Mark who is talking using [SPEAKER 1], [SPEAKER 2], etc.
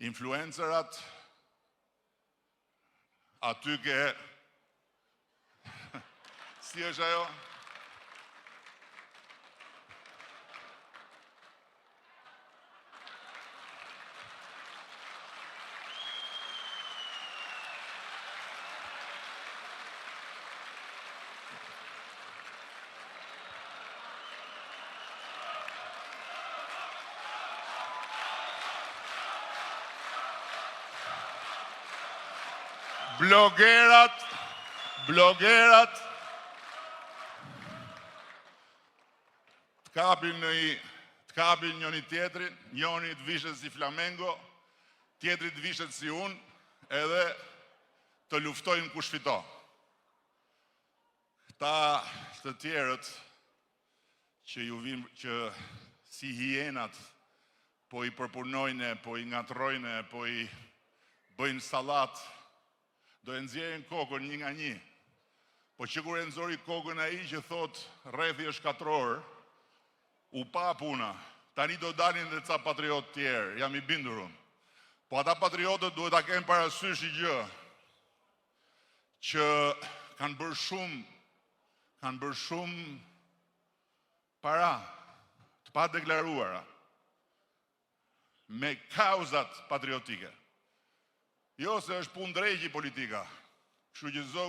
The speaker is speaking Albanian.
[SPEAKER 1] influencerat, aty ke... Si është ajo? Blogerat të kapin njëni tjetrin, njëni të vishet si Flamengo, tjetri të vishet si unë, edhe të luftojnë kush fito. Këta të tjerët që si hienat po i përpunojnë, po i ngatrojnë, po i bëjnë salat, do e nxjerrin kokën një nga një. Po që kur e nxori kokën ai që thot rrethi është 4 orë, u pa puna. Tani do dalin dhe ca patriot tjerë, jam i bindur unë. Po ata patriotët duhet ta kenë parasysh një gjë, që kanë bërë shumë para të pa deklaruara me kauzat patriotike. Jo se është punë drejgji politika. Kështu që